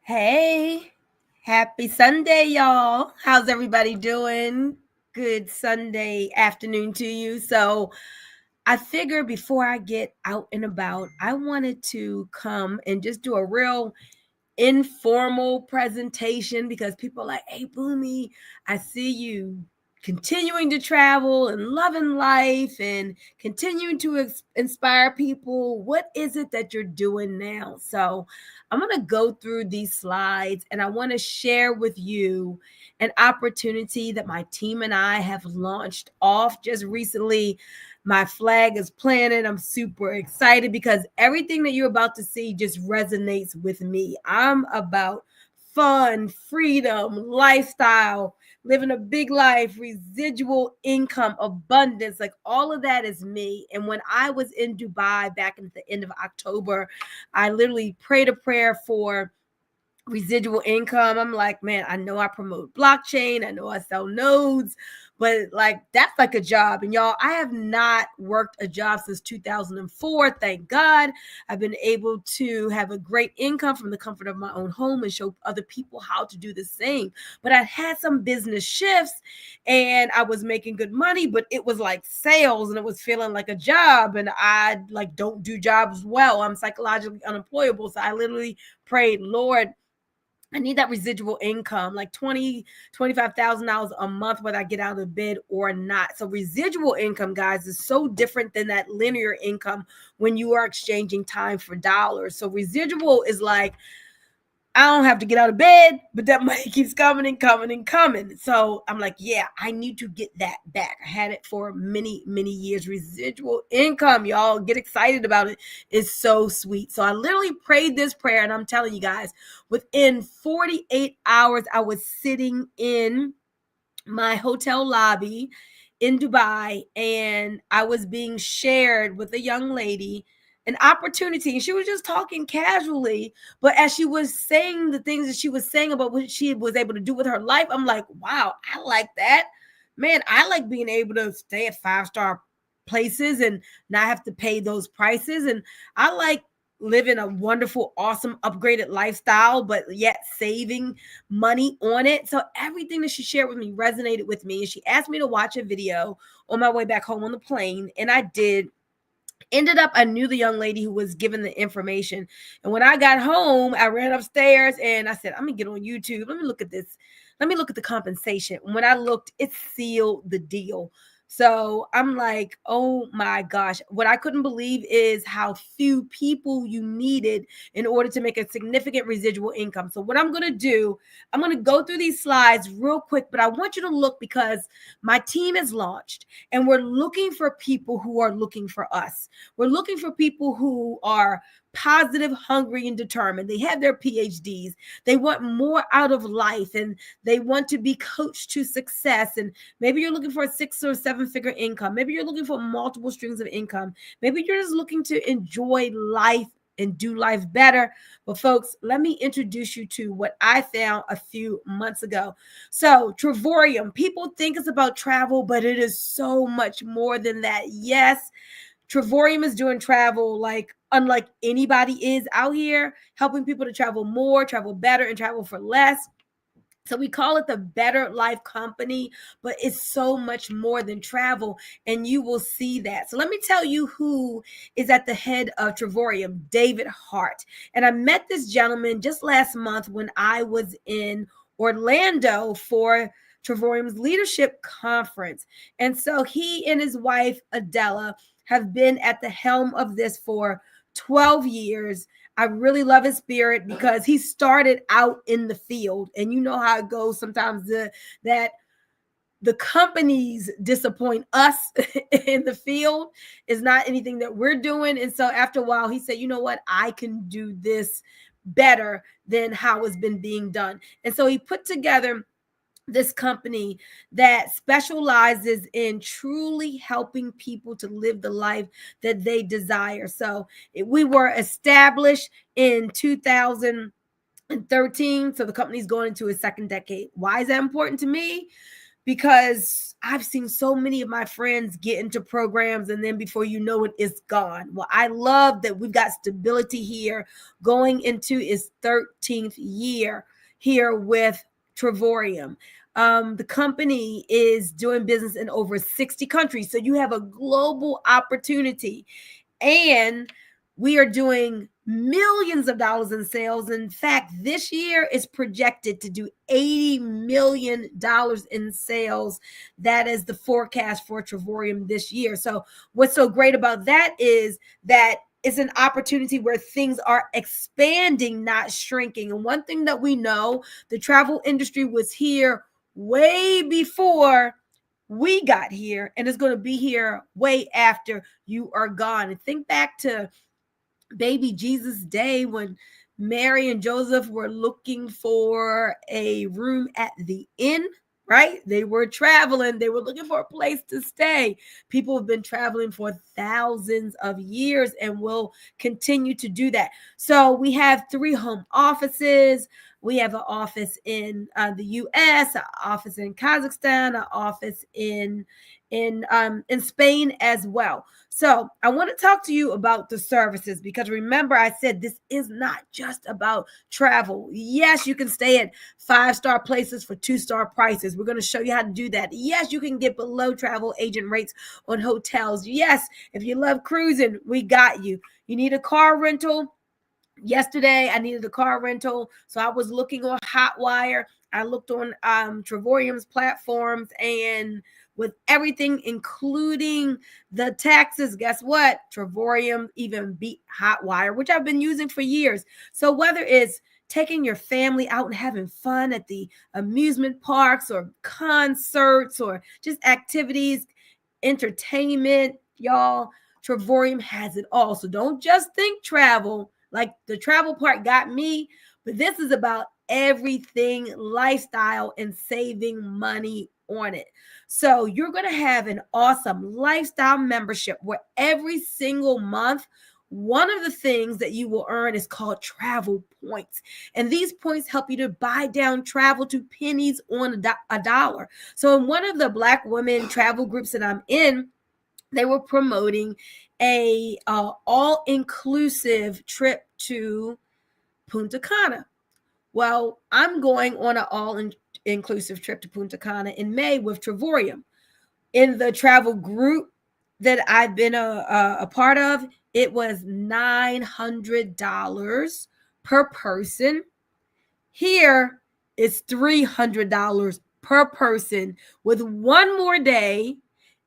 Hey, happy Sunday, y'all. How's everybody doing? Good Sunday afternoon to you. So, I figured before I get out and about, I wanted to come and just do a real informal presentation because people are like, hey, Boomy, I see you continuing to travel and loving life and continuing to inspire people. What is it that you're doing now? So I'm going to go through these slides and I want to share with you an opportunity that my team and I have launched off just recently. My flag is planted. I'm super excited because everything that you're about to see just resonates with me. I'm about fun, freedom, lifestyle, living a big life, residual income, abundance. Like all of that is me. And when I was in Dubai back at the end of October, I literally prayed a prayer for residual income. I'm like, man, I know I promote blockchain, I know I sell nodes, but like that's like a job. And y'all, I have not worked a job since 2004. Thank God. I've been able to have a great income from the comfort of my own home and show other people how to do the same. But I had some business shifts and I was making good money, but it was like sales and it was feeling like a job. And I like don't do jobs well. I'm psychologically unemployable. So I literally prayed, Lord, I need that residual income, like $25,000 a month, whether I get out of bed or not. So residual income, guys, is so different than that linear income when you are exchanging time for dollars. So residual is like, I don't have to get out of bed, but that money keeps coming and coming and coming. So I'm like, yeah, I need to get that back. I had it for many, many years. Residual income, y'all get excited about it. It's so sweet. So I literally prayed this prayer, and I'm telling you guys, within 48 hours, I was sitting in my hotel lobby in Dubai and I was being shared with a young lady an opportunity. And she was just talking casually, but as she was saying the things that she was saying about what she was able to do with her life, I'm like, wow, I like that. Man, I like being able to stay at five-star places and not have to pay those prices. And I like living a wonderful, awesome, upgraded lifestyle, but yet saving money on it. So everything that she shared with me resonated with me. And she asked me to watch a video on my way back home on the plane. And I did. Ended up, I knew the young lady who was given the information. And when I got home, I ran upstairs and I said, I'm going to get on YouTube. Let me look at this. Let me look at the compensation. When I looked, it sealed the deal. So I'm like, oh my gosh. What I couldn't believe is how few people you needed in order to make a significant residual income. So what I'm going to do, I'm going to go through these slides real quick, but I want you to look because my team is launched and we're looking for people who are looking for us. We're looking for people who are positive, hungry, and determined. They have their PhDs. They want more out of life and they want to be coached to success. And maybe you're looking for a 6 or 7 figure income. Maybe you're looking for multiple streams of income. Maybe you're just looking to enjoy life and do life better. But folks, let me introduce you to what I found a few months ago. So Travorium, people think it's about travel, but it is so much more than that. Yes, Travorium is doing travel like unlike anybody is out here, helping people to travel more, travel better, and travel for less. So we call it the Better Life Company, but it's so much more than travel, and you will see that. So let me tell you who is at the head of Travorium, David Hart. And I met this gentleman just last month when I was in Orlando for Travorium's leadership conference. And so he and his wife, Adela, have been at the helm of this for 12 years. I really love his spirit because he started out in the field, and you know how it goes sometimes. That the companies disappoint us in the field is not anything that we're doing, and so after a while, he said, "You know what? I can do this better than how it's been being done," and so he put together this company that specializes in truly helping people to live the life that they desire. So we were established in 2013. So the company's going into its second decade. Why is that important to me? because I've seen so many of my friends get into programs and then before you know it, it's gone. Well, I love that we've got stability here going into its 13th year here with Travorium. The company is doing business in over 60 countries. So you have a global opportunity. And we are doing millions of dollars in sales. In fact, this year is projected to do $80 million in sales. That is the forecast for Travorium this year. So what's so great about that is that it's an opportunity where things are expanding, not shrinking. And one thing that we know, the travel industry was here way before we got here, and it's going to be here way after you are gone. And think back to baby Jesus day when Mary and Joseph were looking for a room at the inn, right? They were traveling, they were looking for a place to stay. People have been traveling for thousands of years and will continue to do that. So we have 3 home offices. We have an office in the U.S., an office in Kazakhstan, an office in Spain as well. So I want to talk to you about the services because remember I said this is not just about travel. Yes, you can stay at 5-star places for 2-star prices. We're going to show you how to do that. Yes, you can get below travel agent rates on hotels. Yes, if you love cruising, we got you. You need a car rental. Yesterday, I needed a car rental, so I was looking on Hotwire. I looked on Travorium's platforms, and with everything, including the taxes, guess what? Travorium even beat Hotwire, which I've been using for years. So whether it's taking your family out and having fun at the amusement parks or concerts or just activities, entertainment, y'all, Travorium has it all. So don't just think travel. Like the travel part got me, but this is about everything lifestyle and saving money on it. So you're going to have an awesome lifestyle membership where every single month, one of the things that you will earn is called travel points. And these points help you to buy down travel to pennies on a dollar. So in one of the Black women travel groups that I'm in, they were promoting a all-inclusive trip to Punta Cana. Well, I'm going on an all-inclusive trip to Punta Cana in May with Travorium. In the travel group that I've been a part of, it was $900 per person. Here it's $300 per person with one more day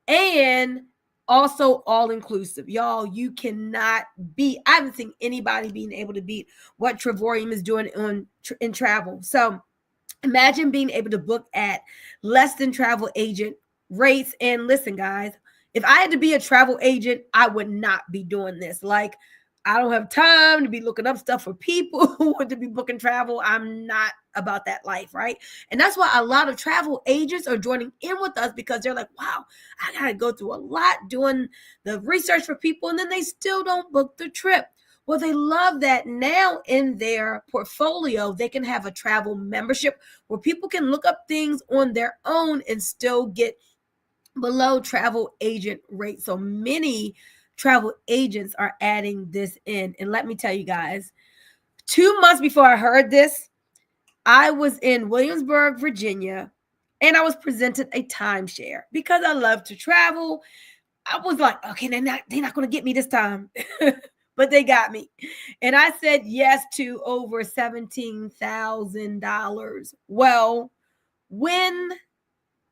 and also all inclusive. Y'all, you cannot beat. I haven't seen anybody being able to beat what Travorium is doing in travel. So imagine being able to book at less than travel agent rates. And listen, guys, if I had to be a travel agent, I would not be doing this. Like, I don't have time to be looking up stuff for people who want to be booking travel. I'm not about that life, right? And that's why a lot of travel agents are joining in with us because they're like, wow, I got to go through a lot doing the research for people, and then they still don't book the trip. Well, they love that now in their portfolio, they can have a travel membership where people can look up things on their own and still get below travel agent rate. So many travel agents are adding this in. And let me tell you guys, 2 months before I heard this, I was in Williamsburg, Virginia, and I was presented a timeshare because I love to travel. I was like, okay, they're not going to get me this time. But they got me. And I said yes to over $17,000. Well, when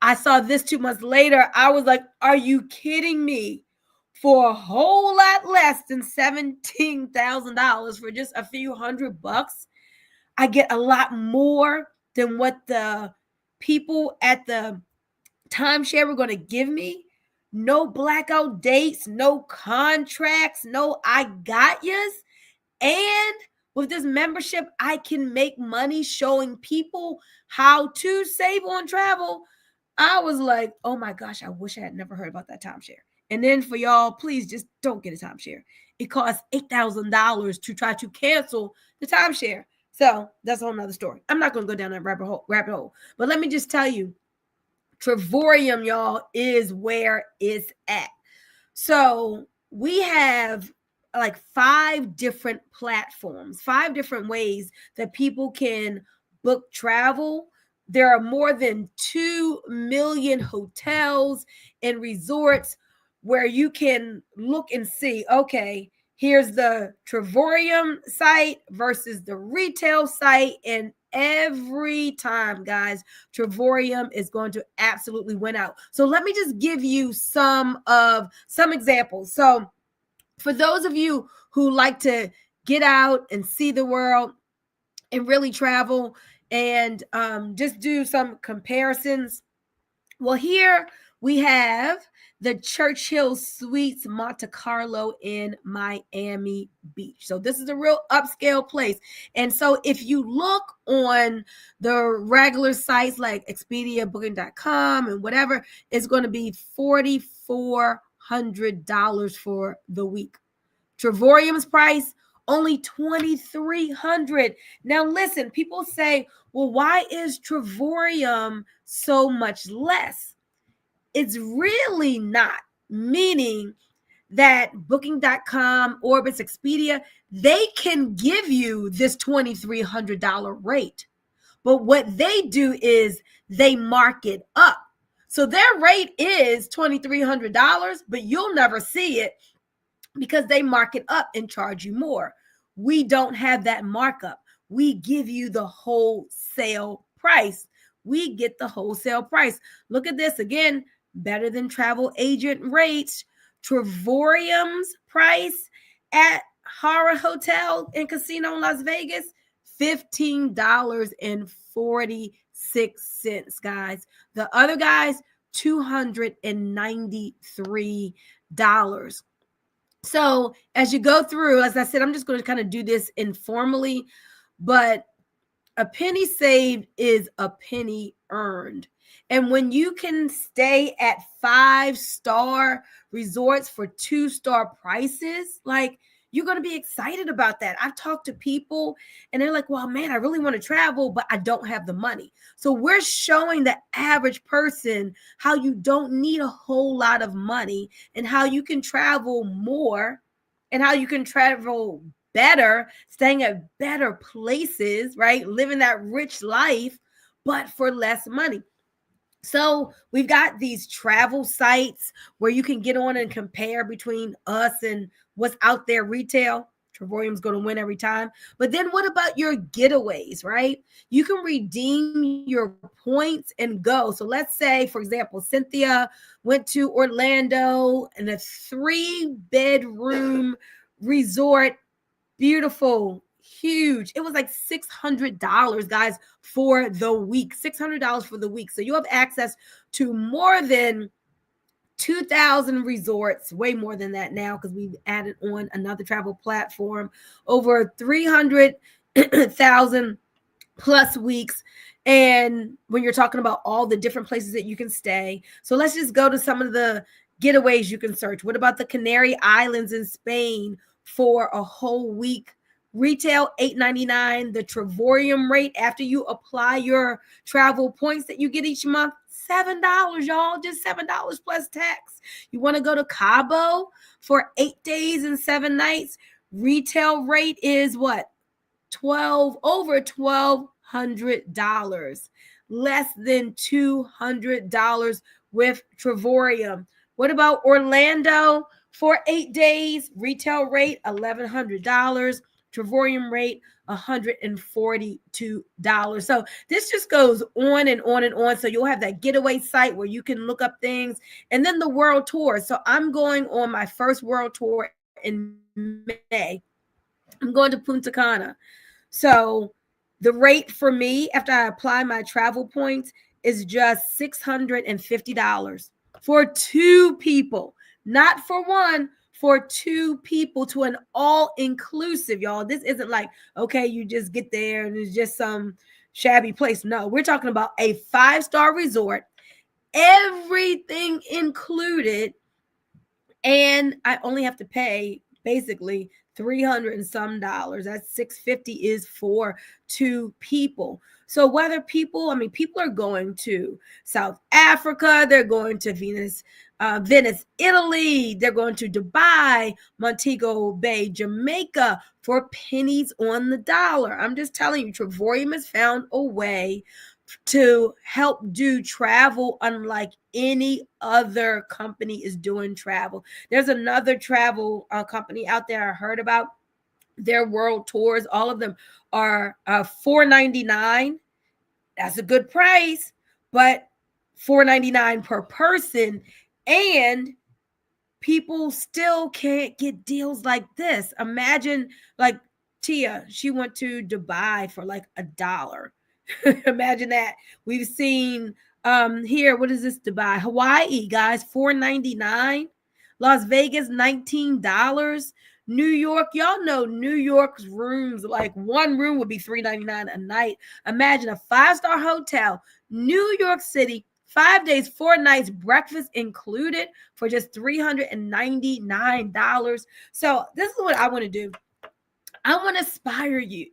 I saw this 2 months later, I was like, are you kidding me? For a whole lot less than $17,000 for just a few $100, I get a lot more than what the people at the timeshare were going to give me. No blackout dates, no contracts, no I got yous. And with this membership, I can make money showing people how to save on travel. I was like, oh my gosh, I wish I had never heard about that timeshare. And then for y'all, please just don't get a timeshare. It costs $8,000 to try to cancel the timeshare. So that's a whole nother story. I'm not going to go down that rabbit hole. But let me just tell you, Travorium, y'all, is where it's at. So we have like 5 different platforms, 5 different ways that people can book travel. There are more than 2 million hotels and resorts where you can look and see, okay, here's the Travorium site versus the retail site. And every time, guys, Travorium is going to absolutely win out. So let me just give you some examples. So for those of you who like to get out and see the world and really travel and just do some comparisons, well, here we have the Churchill Suites Monte Carlo in Miami Beach. So this is a real upscale place. And so if you look on the regular sites like Expedia, Booking.com, and whatever, it's going to be $4,400 for the week. Travorium's price, only $2,300. Now listen, people say, well, why is Travorium so much less? It's really not, meaning that Booking.com, Orbitz, Expedia, they can give you this $2,300 rate. But what they do is they mark it up. So their rate is $2,300, but you'll never see it because they mark it up and charge you more. We don't have that markup. We give you the wholesale price. We get the wholesale price. Look at this again, better than travel agent rates. Travorium's price at Horror Hotel and Casino in Las Vegas, $15.46, guys. The other guys, $293. So as you go through, as I said, I'm just going to kind of do this informally, but a penny saved is a penny earned. And when you can stay at 5-star resorts for 2-star prices, like, you're going to be excited about that. I've talked to people and they're like, well, man, I really want to travel, but I don't have the money. So we're showing the average person how you don't need a whole lot of money and how you can travel more and how you can travel better, staying at better places, right? Living that rich life, but for less money. So we've got these travel sites where you can get on and compare between us and what's out there retail. Travorium's going to win every time. But then what about your getaways, right? You can redeem your points and go. So let's say, for example, Cynthia went to Orlando in a 3-bedroom resort. Beautiful, huge. It was like $600, guys, for the week. $600 for the week. So you have access to more than 2,000 resorts, way more than that now because we've added on another travel platform, over 300,000 plus weeks. And when you're talking about all the different places that you can stay. So let's just go to some of the getaways you can search. What about the Canary Islands in Spain for a whole week? Retail $8.99. The Travorium rate after you apply your travel points that you get each month, $7, y'all, just $7 plus tax. You want to go to Cabo for 8 days and 7 nights. Retail rate is what? Over $1,200, less than $200 with Travorium. What about Orlando for 8 days? Retail rate $1,100. Travorium rate $142. So this just goes on and on and on. So you'll have that getaway site where you can look up things, and then the world tour. So I'm going on my first world tour in May. I'm going to Punta Cana. So the rate for me after I apply my travel points is just $650 for 2 people, not for one, for 2 people, to an all-inclusive, y'all. This isn't like, okay, you just get there and it's just some shabby place. No, we're talking about a 5-star resort, everything included, and I only have to pay basically $300 and some dollars. That's $650 is for two people. So whether people are going to South Africa, they're going to Venice, Italy, they're going to Dubai, Montego Bay, Jamaica for pennies on the dollar. I'm just telling you, Travorium has found a way to help do travel unlike any other company is doing travel. There's another travel company out there I heard about. Their world tours, all of them are $4.99. That's a good price, but $4.99 per person, and people still can't get deals like this. Imagine, like, Tia, she went to Dubai for like $1. Imagine that. We've seen here, what is this? Dubai, Hawaii, guys, $4.99. Las Vegas, $19. New York, y'all know New York's rooms, like one room would be $3.99 a night. Imagine a 5-star hotel, New York City, 5 days, 4 nights, breakfast included for just $399. So this is what I want to do. I want to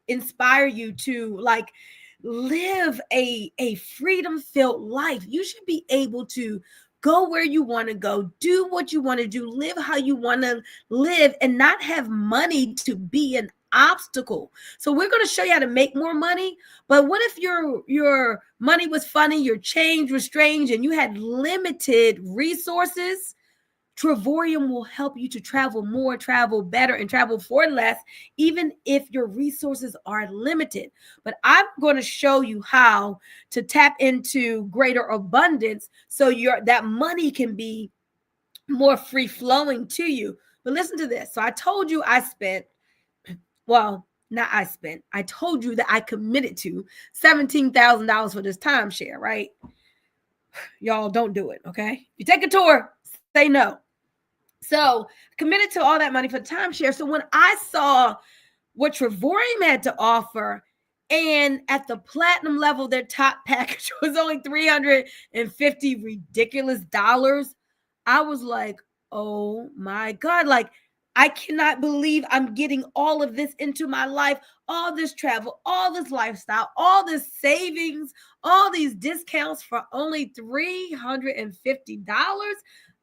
inspire you to like live a freedom-filled life. You should be able to go where you want to go, do what you want to do, live how you want to live, and not have money to be an obstacle. So we're going to show you how to make more money. But what if your money was funny, your change was strange, and you had limited resources? Travorium will help you to travel more, travel better, and travel for less, even if your resources are limited. But I'm going to show you how to tap into greater abundance so that money can be more free flowing to you. But listen to this. So I told you I told you that I committed to $17,000 for this timeshare, right? Y'all don't do it, okay? If you take a tour, say no. So committed to all that money for the timeshare. So when I saw what Travorium had to offer, and at the platinum level, their top package was only $350 ridiculous dollars, I was like, oh my God, like I cannot believe I'm getting all of this into my life, all this travel, all this lifestyle, all this savings, all these discounts for only $350.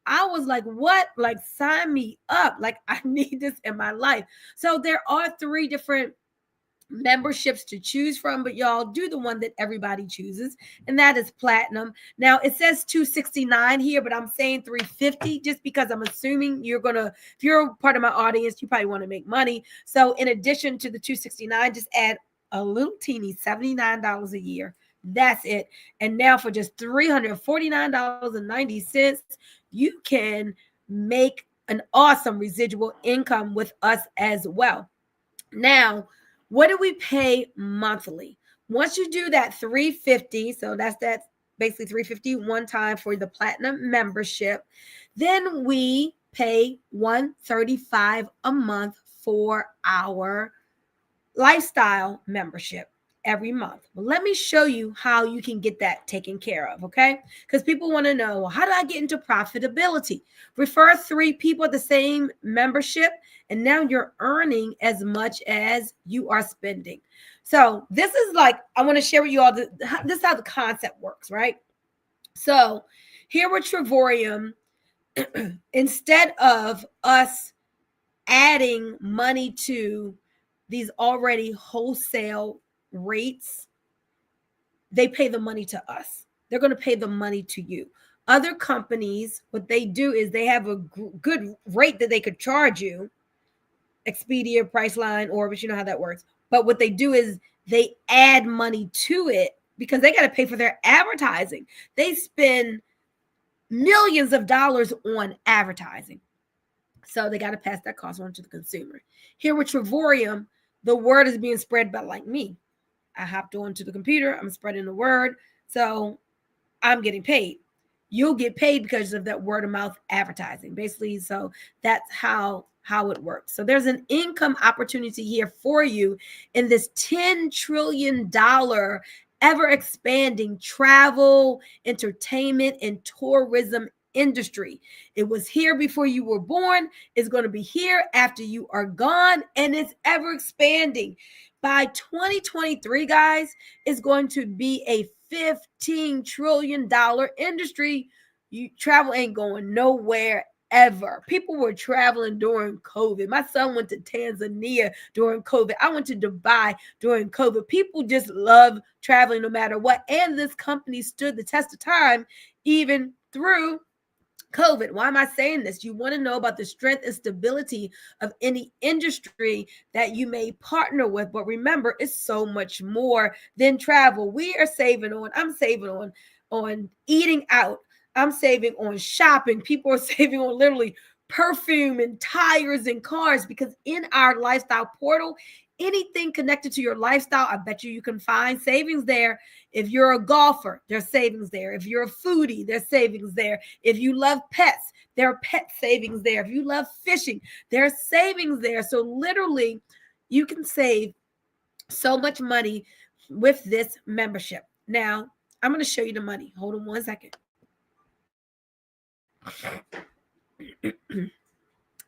I was like, what? Like, sign me up. Like, I need this in my life. So there are 3 different memberships to choose from, but y'all do the one that everybody chooses, and that is platinum. Now it says $269 here, but I'm saying $350 just because I'm assuming if you're part of my audience, you probably want to make money. So in addition to the $269, just add a little teeny $79 a year. That's it. And now for just $349.90, you can make an awesome residual income with us as well. Now, what do we pay monthly? Once you do that $350, so that's basically $350 one time for the platinum membership, then we pay $135 a month for our lifestyle membership every month. Well, let me show you how you can get that taken care of, okay? Because people want to know, well, how do I get into profitability? Refer 3 people at the same membership, and now you're earning as much as you are spending. So this is like, I want to share with you all, this is how the concept works, right? So here with Travorium, instead of us adding money to these already wholesale rates, they pay the money to us. They're going to pay the money to you. Other companies, what they do is they have a good rate that they could charge you, Expedia, Priceline, Orbitz, you know how that works. But what they do is they add money to it because they got to pay for their advertising. They spend millions of dollars on advertising. So they got to pass that cost on to the consumer. Here with Travorium, the word is being spread by like me. I hopped onto the computer. I'm spreading the word. So I'm getting paid. You'll get paid because of that word of mouth advertising, basically. So that's how it works. So there's an income opportunity here for you in this $10 trillion ever expanding travel, entertainment, and tourism industry. It was here before you were born. It's going to be here after you are gone, and it's ever expanding. By 2023, guys, it's going to be a $15 trillion industry. Travel ain't going nowhere ever. People were traveling during COVID. My son went to Tanzania during COVID. I went to Dubai during COVID. People just love traveling no matter what. And this company stood the test of time even through COVID. Why am I saying this? You want to know about the strength and stability of any industry that you may partner with. But remember, it's so much more than travel. We are saving on, I'm saving on eating out. I'm saving on shopping. People are saving on literally perfume and tires and cars, because in our lifestyle portal, anything connected to your lifestyle, I bet you can find savings there. If you're a golfer, there's savings there. If you're a foodie, there's savings there. If you love pets, there are pet savings there. If you love fishing, there's savings there. So literally, you can save so much money with this membership. Now, I'm going to show you the money. Hold on one second.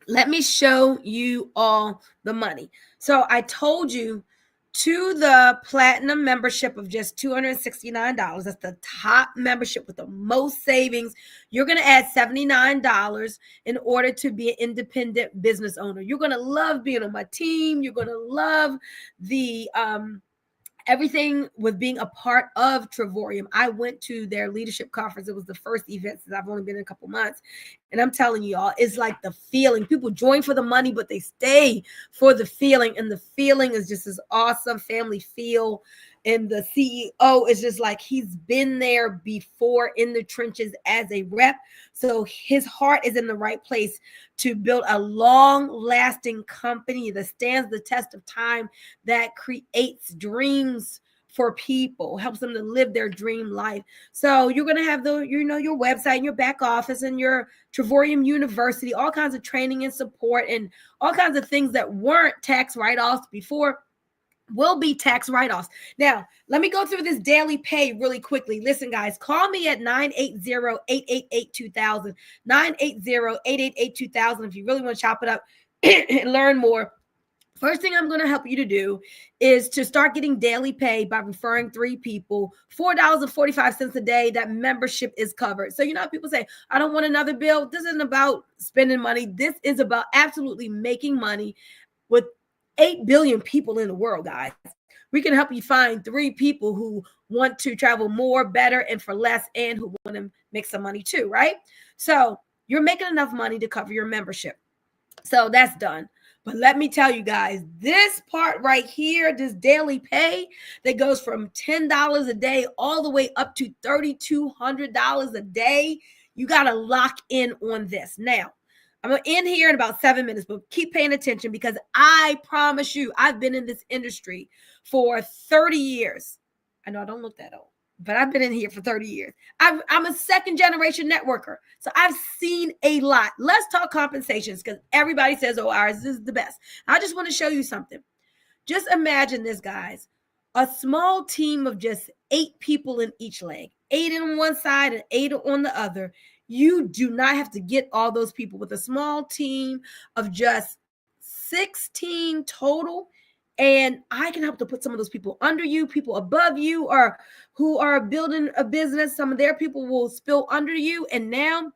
Let me show you all the money. So I told you, to the platinum membership of just $269, that's the top membership with the most savings, you're going to add $79 in order to be an independent business owner. You're going to love being on my team. You're going to love the everything with being a part of Travorium. I went to their leadership conference. It was the first event since I've only been in a couple months. And I'm telling you all, it's like the feeling. People join for the money, but they stay for the feeling. And the feeling is just this awesome family feel. And the CEO is just like, he's been there before in the trenches as a rep. So his heart is in the right place to build a long-lasting company that stands the test of time, that creates dreams for people, helps them to live their dream life. So you're going to have your website and your back office and your Travorium University, all kinds of training and support and all kinds of things that weren't tax write-offs before will be tax write-offs. Now, let me go through this daily pay really quickly. Listen, guys, call me at 980-888-2000, 980-888-2000 if you really want to chop it up and learn more. First thing I'm going to help you to do is to start getting daily pay by referring 3 people, $4.45 a day. That membership is covered. So, people say, I don't want another bill. This isn't about spending money. This is about absolutely making money with 8 billion people in the world, guys. We can help you find 3 people who want to travel more, better, and for less, and who want to make some money too, right? So you're making enough money to cover your membership. So that's done. But let me tell you guys, this part right here, this daily pay that goes from $10 a day all the way up to $3,200 a day, you got to lock in on this. Now, I'm going to end here in about 7 minutes, but keep paying attention, because I promise you, I've been in this industry for 30 years. I know I don't look that old, but I've been in here for 30 years. I'm a second generation networker. So I've seen a lot. Let's talk compensations, because everybody says, oh, ours is the best. I just want to show you something. Just imagine this, guys. A small team of just 8 people in each leg, 8 on one side and 8 on the other. You do not have to get all those people. With a small team of just 16 total, and I can help to put some of those people under you, people above you, or who are building a business. Some of their people will spill under you, and now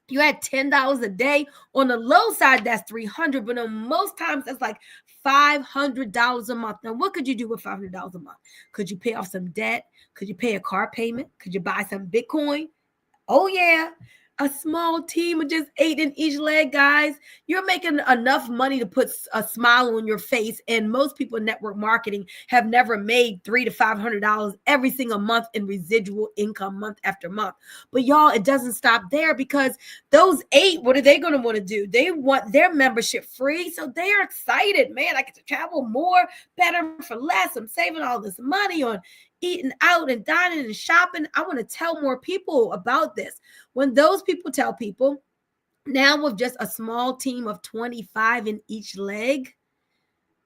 you had $10 a day. On the low side, that's $300, but on most times that's like $500 a month. Now, what could you do with $500 a month? Could you pay off some debt? Could you pay a car payment? Could you buy some Bitcoin? Oh, yeah. A small team of just 8 in each leg, guys. You're making enough money to put a smile on your face. And most people in network marketing have never made $300 to $500 every single month in residual income month after month. But y'all, it doesn't stop there, because those 8, what are they going to want to do? They want their membership free. So they are excited. Man, I get to travel more, better for less. I'm saving all this money on eating out and dining and shopping. I want to tell more people about this. When those people tell people, now with just a small team of 25 in each leg,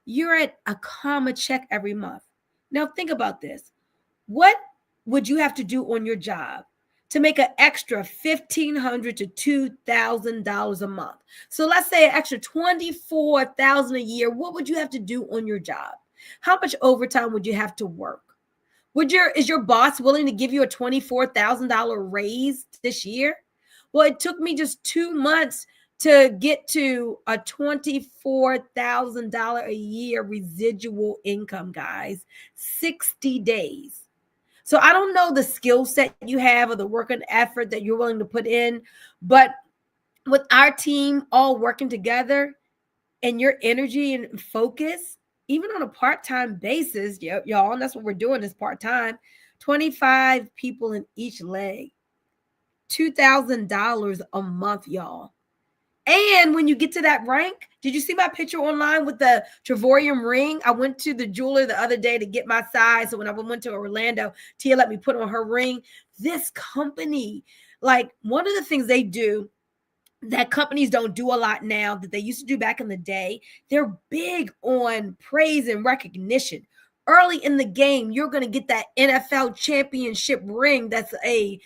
you're at a comma check every month. Now think about this. What would you have to do on your job to make an extra $1,500 to $2,000 a month. So let's say an extra $24,000 a year. What would you have to do on your job? How much overtime would you have to work? Is your boss willing to give you a $24,000 raise this year? Well, it took me just 2 months to get to a $24,000 a year residual income, guys. 60 days. So I don't know the skill set you have or the work and effort that you're willing to put in, but with our team all working together and your energy and focus, even on a part-time basis, y'all, and that's what we're doing is part-time, 25 people in each leg, $2,000 a month, y'all. And when you get to that rank, did you see my picture online with the Travorium ring? I went to the jeweler the other day to get my size. So when I went to Orlando, Tia let me put on her ring. This company, like one of the things they do that companies don't do a lot now that they used to do back in the day, they're big on praise and recognition. Early in the game, you're going to get that NFL championship ring. That's a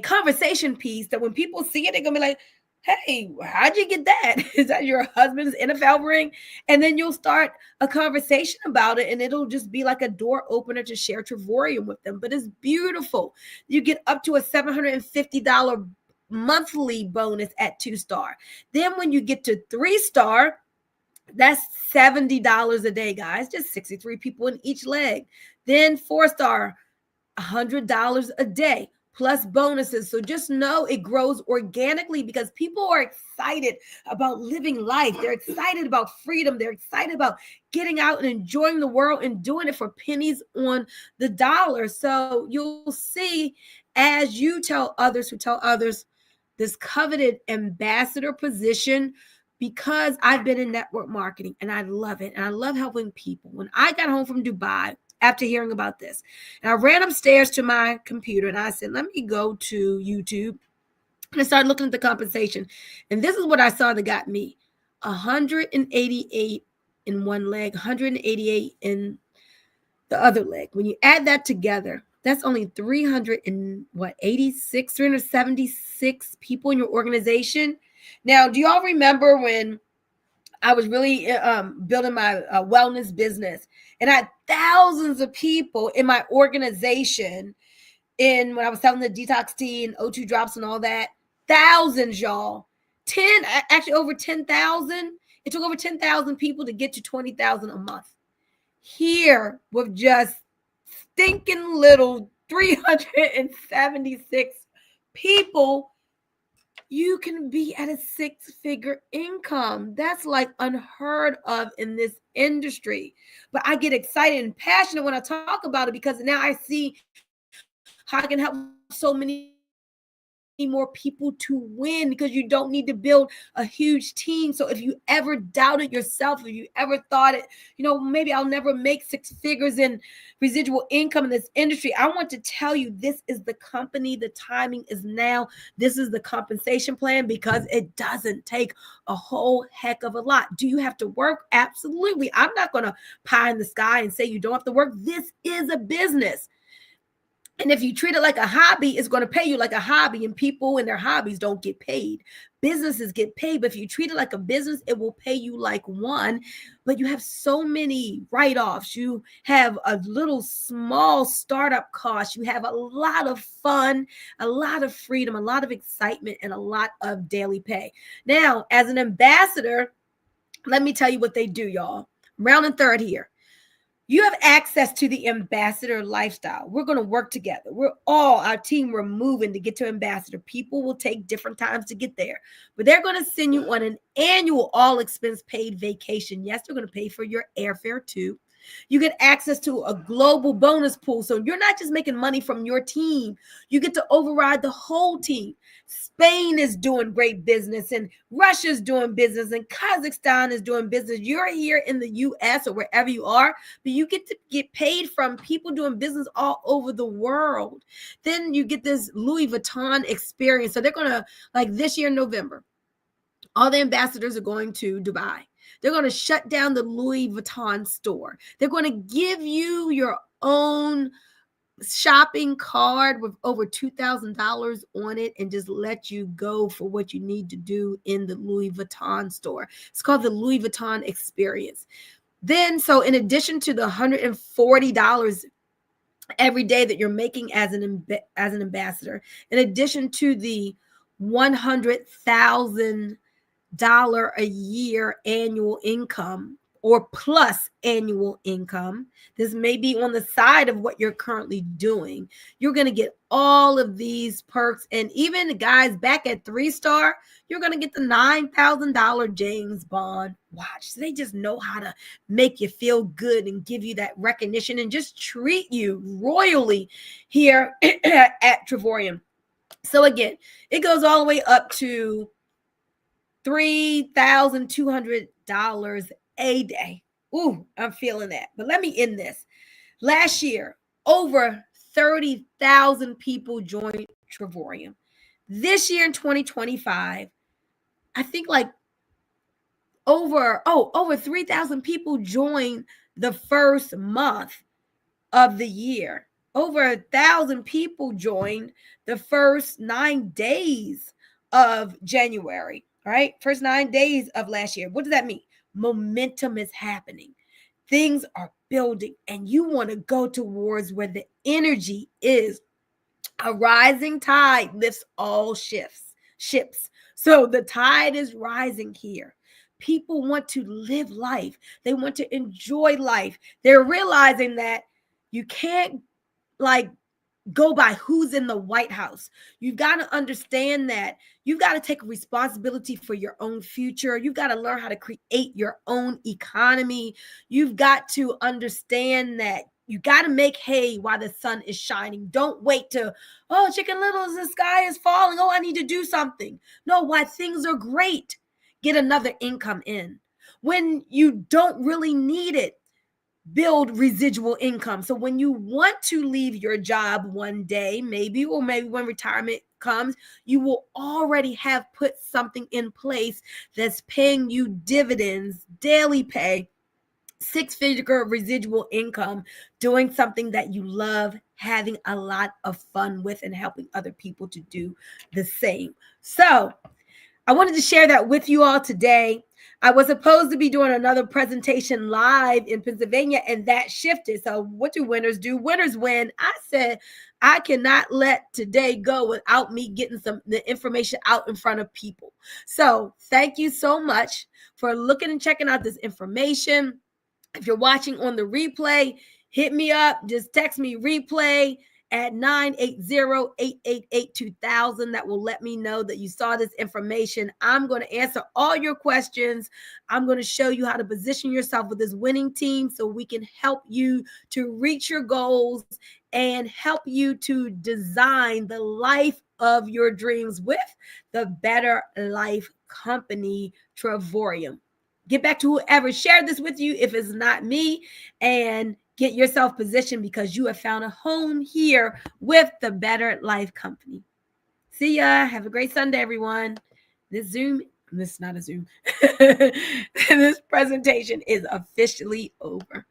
conversation piece that when people see it, they're gonna be like, hey, how'd you get that? Is that your husband's NFL ring? And then you'll start a conversation about it, and it'll just be like a door opener to share Travorium with them. But it's beautiful. You get up to a $750 monthly bonus at 2-star. Then when you get to 3-star, that's $70 a day, guys. Just 63 people in each leg. Then 4-star, $100 a day plus bonuses. So just know it grows organically because people are excited about living life. They're excited about freedom. They're excited about getting out and enjoying the world and doing it for pennies on the dollar. So you'll see as you tell others who tell others this coveted ambassador position, because I've been in network marketing and I love it. And I love helping people. When I got home from Dubai, after hearing about this, and I ran upstairs to my computer and I said, let me go to YouTube. And I started looking at the compensation. And this is what I saw that got me. 188 in one leg, 188 in the other leg. When you add that together, that's only 376 people in your organization. Now, do y'all remember when I was really building my wellness business, and I had thousands of people in my organization when I was selling the detox tea and O2 drops and all that? Thousands, y'all. Actually over 10,000. It took over 10,000 people to get to 20,000 a month. Here with just stinking little 376 people, you can be at a 6-figure income. That's like unheard of in this industry. But I get excited and passionate when I talk about it because now I see how I can help so many more people to win, because you don't need to build a huge team. So if you ever doubted yourself, if you ever thought it, maybe I'll never make 6 figures in residual income in this industry, I want to tell you, this is the company. The timing is now. This is the compensation plan, because it doesn't take a whole heck of a lot. Do you have to work? Absolutely. I'm not going to pie in the sky and say you don't have to work. This is a business. And if you treat it like a hobby, it's going to pay you like a hobby, and people and their hobbies don't get paid. Businesses get paid, but if you treat it like a business, it will pay you like one. But you have so many write-offs. You have a little small startup cost. You have a lot of fun, a lot of freedom, a lot of excitement, and a lot of daily pay. Now, as an ambassador, let me tell you what they do, y'all. Round and third here. You have access to the ambassador lifestyle. We're going to work together. Our team, we're moving to get to ambassador. People will take different times to get there, but they're going to send you on an annual all expense paid vacation. Yes, they're going to pay for your airfare too. You get access to a global bonus pool. So you're not just making money from your team. You get to override the whole team. Spain is doing great business, and Russia's doing business, and Kazakhstan is doing business. You're here in the US or wherever you are, but you get to get paid from people doing business all over the world. Then you get this Louis Vuitton experience. So they're going to, like this year in November, all the ambassadors are going to Dubai. They're going to shut down the Louis Vuitton store. They're going to give you your own shopping card with over $2,000 on it and just let you go for what you need to do in the Louis Vuitton store. It's called the Louis Vuitton Experience. Then, so in addition to the $140 every day that you're making as an ambassador, in addition to the $100,000 a year annual income or plus annual income, this may be on the side of what you're currently doing, you're going to get all of these perks. And even the guys back at 3-star, you're going to get the $9,000 James Bond watch. So they just know how to make you feel good and give you that recognition and just treat you royally here at Travorium. So again, it goes all the way up to $3,200 a day. Ooh, I'm feeling that. But let me end this. Last year, over 30,000 people joined Travorium. This year in 2025, I think like over 3,000 people joined the first month of the year. Over 1,000 people joined the first 9 days of January, right? First 9 days of last year. What does that mean? Momentum is happening. Things are building, and you want to go towards where the energy is. A rising tide lifts all ships. So the tide is rising here. People want to live life. They want to enjoy life. They're realizing that you can't go by who's in the White House. You've got to understand that you've got to take responsibility for your own future. You've got to learn how to create your own economy. You've got to understand that you got to make hay while the sun is shining. Don't wait to, Chicken Little, the sky is falling. I need to do something. No, while things are great, get another income in. When you don't really need it, build residual income. So when you want to leave your job one day, maybe when retirement comes, you will already have put something in place that's paying you dividends, daily pay, 6-figure residual income, doing something that you love, having a lot of fun with, and helping other people to do the same. So I wanted to share that with you all today. I was supposed to be doing another presentation live in Pennsylvania, and that shifted. So what do winners do? Winners win. I said, I cannot let today go without me getting the information out in front of people. So thank you so much for looking and checking out this information. If you're watching on the replay, hit me up. Just text me replay at 980-888-2000. That will let me know that you saw this information. I'm going to answer all your questions. I'm going to show you how to position yourself with this winning team so we can help you to reach your goals and help you to design the life of your dreams with the Better Life Company, Travorium. Get back to whoever shared this with you if it's not me, and get yourself positioned because you have found a home here with the Better Life Company. See ya. Have a great Sunday, everyone. This is not a Zoom. This presentation is officially over.